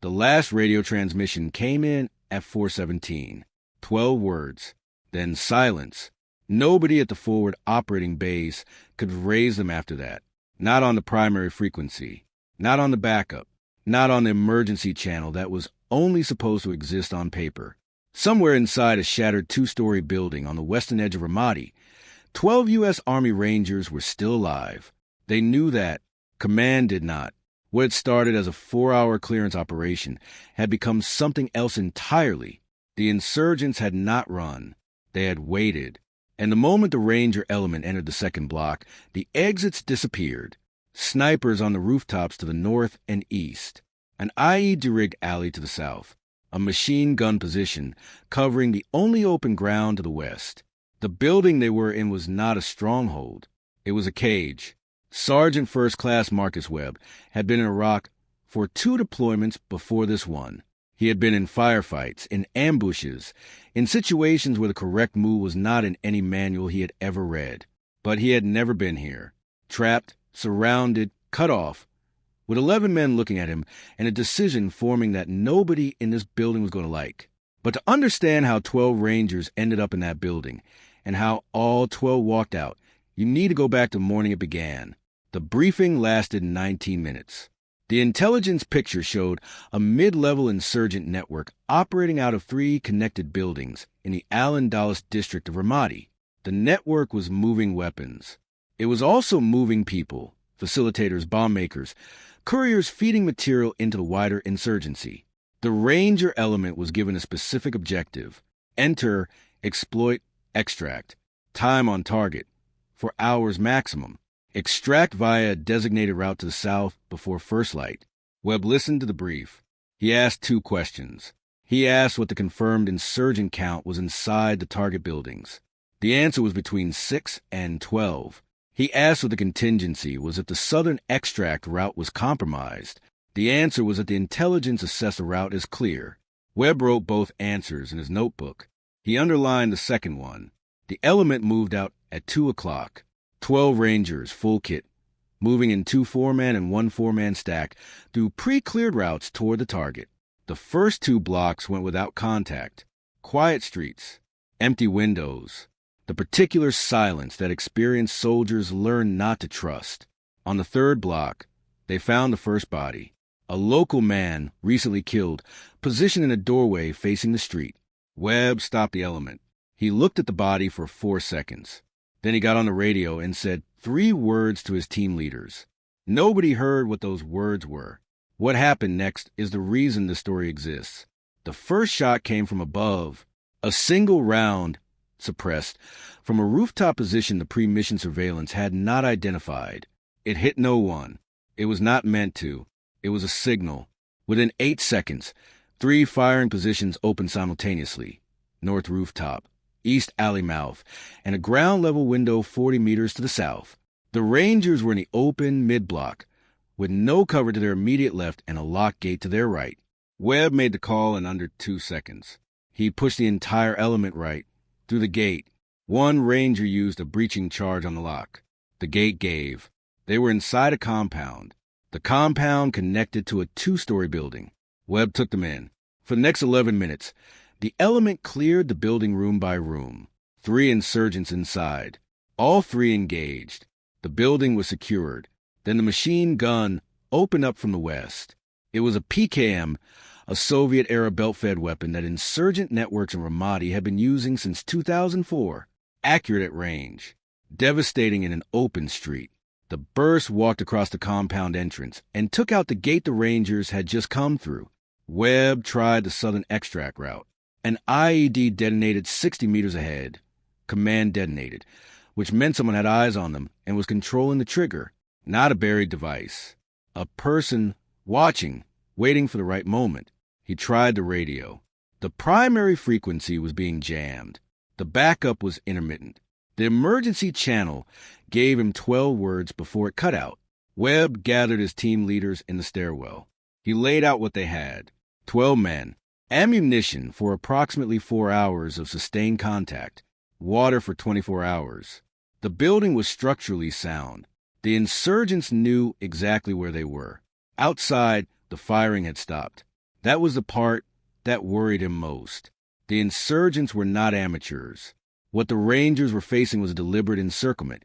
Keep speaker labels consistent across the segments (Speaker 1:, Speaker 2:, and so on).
Speaker 1: The last radio transmission came in at 4:17. 12 words. Then silence. Nobody at the forward operating base could raise them after that. Not on the primary frequency. Not on the backup. Not on the emergency channel that was only supposed to exist on paper. Somewhere inside a shattered 2-story building on the western edge of Ramadi, 12 U.S. Army Rangers were still alive. They knew that. Command did not. What had started as a 4-hour clearance operation had become something else entirely. The insurgents had not run. They had waited. And the moment the Ranger element entered the second block, the exits disappeared. Snipers on the rooftops to the north and east. An IED-rigged alley to the south. A machine gun position covering the only open ground to the west. The building they were in was not a stronghold. It was a cage. Sergeant First Class Marcus Webb had been in Iraq for 2 deployments before this one. He had been in firefights, in ambushes, in situations where the correct move was not in any manual he had ever read. But he had never been here. Trapped, surrounded, cut off, with 11 men looking at him and a decision forming that nobody in this building was going to like. But to understand how 12 Rangers ended up in that building and how all 12 walked out, you need to go back to the morning it began. The briefing lasted 19 minutes. The intelligence picture showed a mid-level insurgent network operating out of 3 connected buildings in the Al-Andalus district of Ramadi. The network was moving weapons. It was also moving people, facilitators, bomb makers, couriers feeding material into the wider insurgency. The Ranger element was given a specific objective: enter, exploit, extract, time on target, for hours maximum. Extract via a designated route to the south before first light. Webb listened to the brief. He asked 2 questions. He asked what the confirmed insurgent count was inside the target buildings. The answer was between 6 and 12. He asked what the contingency was if the southern extract route was compromised. The answer was that the intelligence assessed the route as clear. Webb wrote both answers in his notebook. He underlined the second one. The element moved out at 2 o'clock. 12 Rangers, full kit, moving in 2 4-man and 1 4-man stack through pre-cleared routes toward the target. The first 2 blocks went without contact. Quiet streets, empty windows, the particular silence that experienced soldiers learned not to trust. On the 3rd block, they found the first body, a local man recently killed, positioned in a doorway facing the street. Webb stopped the element. He looked at the body for 4 seconds. Then he got on the radio and said 3 words to his team leaders. Nobody heard what those words were. What happened next is the reason the story exists. The first shot came from above. A single round, suppressed, from a rooftop position the pre-mission surveillance had not identified. It hit no one. It was not meant to. It was a signal. Within 8 seconds, 3 firing positions opened simultaneously. North rooftop, east alley mouth, and a ground-level window 40 meters to the south. The Rangers were in the open mid-block, with no cover to their immediate left and a locked gate to their right. Webb made the call in under 2 seconds. He pushed the entire element right, through the gate. 1 Ranger used a breaching charge on the lock. The gate gave. They were inside a compound. The compound connected to a 2-story building. Webb took them in. For the next 11 minutes, the element cleared the building room by room. 3 insurgents inside. All 3 engaged. The building was secured. Then the machine gun opened up from the west. It was a PKM, a Soviet-era belt-fed weapon that insurgent networks in Ramadi had been using since 2004. Accurate at range. Devastating in an open street. The burst walked across the compound entrance and took out the gate the Rangers had just come through. Webb tried the southern extract route. An IED detonated 60 meters ahead. Command detonated, which meant someone had eyes on them and was controlling the trigger. Not a buried device. A person watching, waiting for the right moment. He tried the radio. The primary frequency was being jammed. The backup was intermittent. The emergency channel gave him 12 words before it cut out. Webb gathered his team leaders in the stairwell. He laid out what they had. 12 men. Ammunition for approximately 4 hours of sustained contact. Water for 24 hours. The building was structurally sound. The insurgents knew exactly where they were. Outside, the firing had stopped. That was the part that worried him most. The insurgents were not amateurs. What the Rangers were facing was a deliberate encirclement,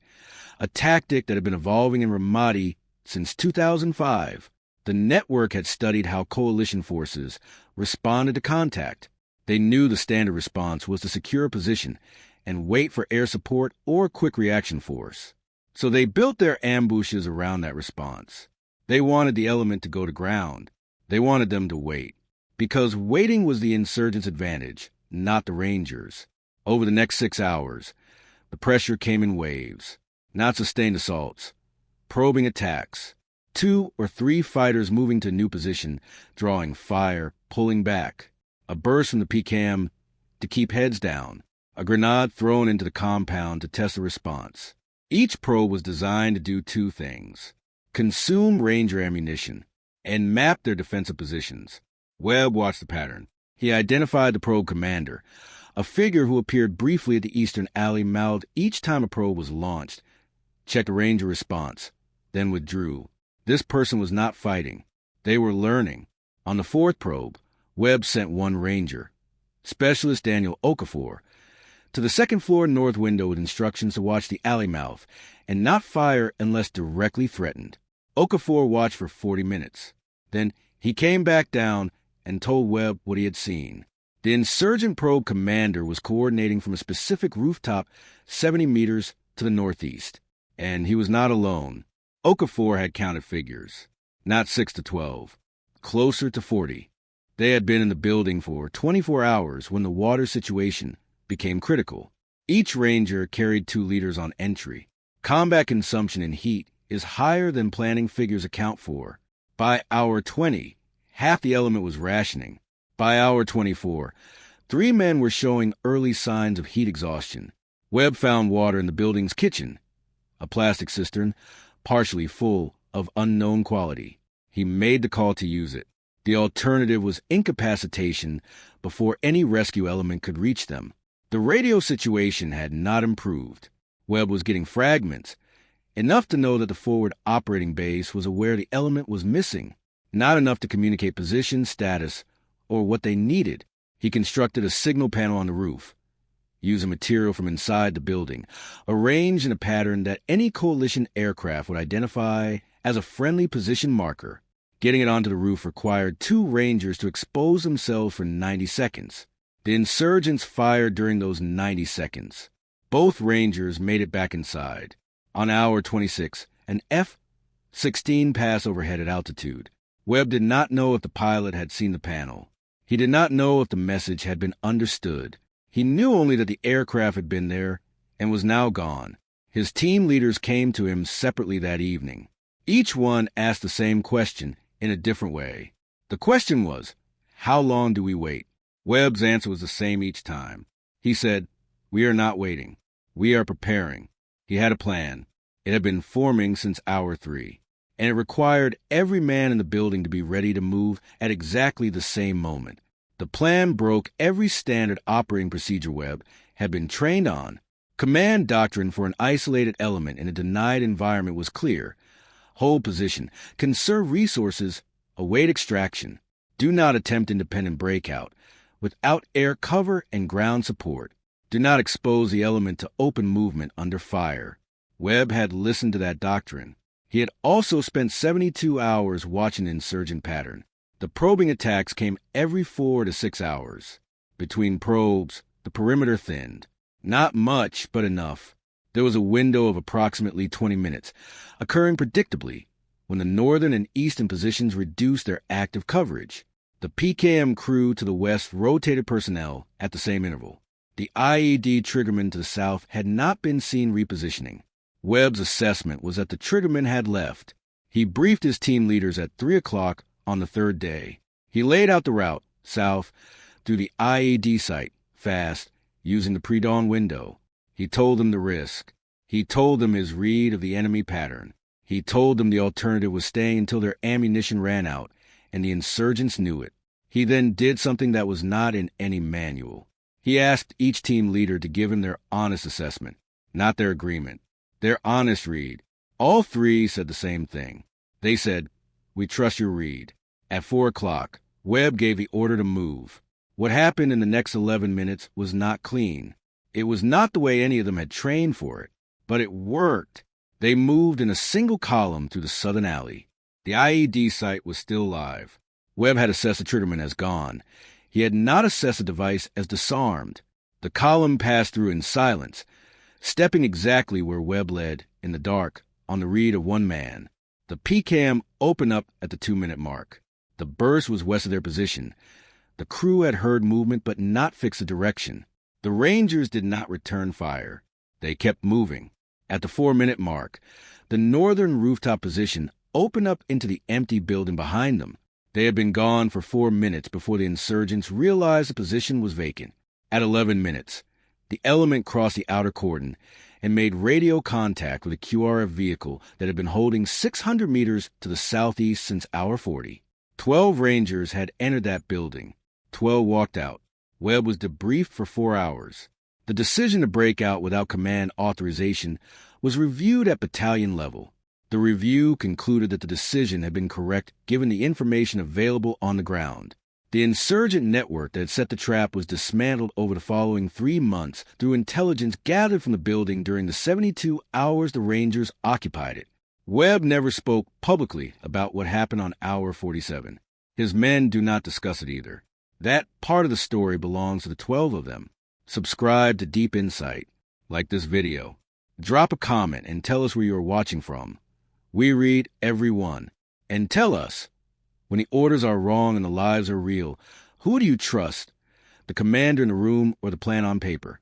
Speaker 1: a tactic that had been evolving in Ramadi since 2005. The network had studied how coalition forces responded to contact. They knew the standard response was to secure a position and wait for air support or quick reaction force. So they built their ambushes around that response. They wanted the element to go to ground. They wanted them to wait. Because waiting was the insurgents' advantage, not the Rangers. Over the next 6 hours, the pressure came in waves, not sustained assaults, probing attacks. 2 or 3 fighters moving to a new position, drawing fire, pulling back. A burst from the PCAM to keep heads down. A grenade thrown into the compound to test the response. Each probe was designed to do 2 things: consume Ranger ammunition and map their defensive positions. Webb watched the pattern. He identified the probe commander, a figure who appeared briefly at the eastern alley mouth each time a probe was launched, checked the Ranger response, then withdrew. This person was not fighting. They were learning. On the 4th probe, Webb sent 1 Ranger, Specialist Daniel Okafor, to the 2nd floor north window with instructions to watch the alley mouth and not fire unless directly threatened. Okafor watched for 40 minutes. Then he came back down and told Webb what he had seen. The insurgent probe commander was coordinating from a specific rooftop 70 meters to the northeast, and he was not alone. Okafor had counted figures, not 6 to 12, closer to 40. They had been in the building for 24 hours when the water situation became critical. Each Ranger carried 2 liters on entry. Combat consumption in heat is higher than planning figures account for. By hour 20, half the element was rationing. By hour 24, 3 men were showing early signs of heat exhaustion. Webb found water in the building's kitchen, a plastic cistern, partially full of unknown quality. He made the call to use it. The alternative was incapacitation before any rescue element could reach them. The radio situation had not improved. Webb was getting fragments, enough to know that the forward operating base was aware the element was missing, not enough to communicate position, status, or what they needed. He constructed a signal panel on the roof, using material from inside the building, arranged in a pattern that any coalition aircraft would identify as a friendly position marker. Getting it onto the roof required 2 Rangers to expose themselves for 90 seconds. The insurgents fired during those 90 seconds. Both Rangers made it back inside. On hour 26, an F-16 passed overhead at altitude. Webb did not know if the pilot had seen the panel. He did not know if the message had been understood. He knew only that the aircraft had been there and was now gone. His team leaders came to him separately that evening. Each one asked the same question in a different way. The question was, how long do we wait? Webb's answer was the same each time. He said, we are not waiting. We are preparing. He had a plan. It had been forming since hour 3, and it required every man in the building to be ready to move at exactly the same moment. The plan broke every standard operating procedure Webb had been trained on. Command doctrine for an isolated element in a denied environment was clear. Hold position, conserve resources, await extraction. Do not attempt independent breakout without air cover and ground support. Do not expose the element to open movement under fire. Webb had listened to that doctrine. He had also spent 72 hours watching the insurgent pattern. The probing attacks came every 4 to 6 hours. Between probes, the perimeter thinned. Not much, but enough. There was a window of approximately 20 minutes, occurring predictably, when the northern and eastern positions reduced their active coverage. The PKM crew to the west rotated personnel at the same interval. The IED triggerman to the south had not been seen repositioning. Webb's assessment was that the triggerman had left. He briefed his team leaders at 3 o'clock on the 3rd day. He laid out the route, south, through the IED site, fast, using the pre-dawn window. He told them the risk. He told them his read of the enemy pattern. He told them the alternative was staying until their ammunition ran out, and the insurgents knew it. He then did something that was not in any manual. He asked each team leader to give him their honest assessment, not their agreement, their honest read. All 3 said the same thing. They said, "We trust your read." At 4 o'clock, Webb gave the order to move. What happened in the next 11 minutes was not clean. It was not the way any of them had trained for it, but it worked. They moved in a single column through the southern alley. The IED site was still live. Webb had assessed the triggerman as gone. He had not assessed the device as disarmed. The column passed through in silence, stepping exactly where Webb led, in the dark, on the read of one man. The PCAM opened up at the 2-minute mark. The burst was west of their position. The crew had heard movement but not fixed the direction. The Rangers did not return fire. They kept moving. At the 4-minute mark, the northern rooftop position opened up into the empty building behind them. They had been gone for 4 minutes before the insurgents realized the position was vacant. At 11 minutes, the element crossed the outer cordon and made radio contact with a QRF vehicle that had been holding 600 meters to the southeast since hour 40. 12 Rangers had entered that building. 12 walked out. Webb was debriefed for 4 hours. The decision to break out without command authorization was reviewed at battalion level. The review concluded that the decision had been correct given the information available on the ground. The insurgent network that had set the trap was dismantled over the following 3 months through intelligence gathered from the building during the 72 hours the Rangers occupied it. Webb never spoke publicly about what happened on hour 47. His men do not discuss it either. That part of the story belongs to the 12 of them. Subscribe to Deep Insight. Like this video. Drop a comment and tell us where you are watching from. We read every one. And tell us, when the orders are wrong and the lives are real, who do you trust? The commander in the room or the plan on paper?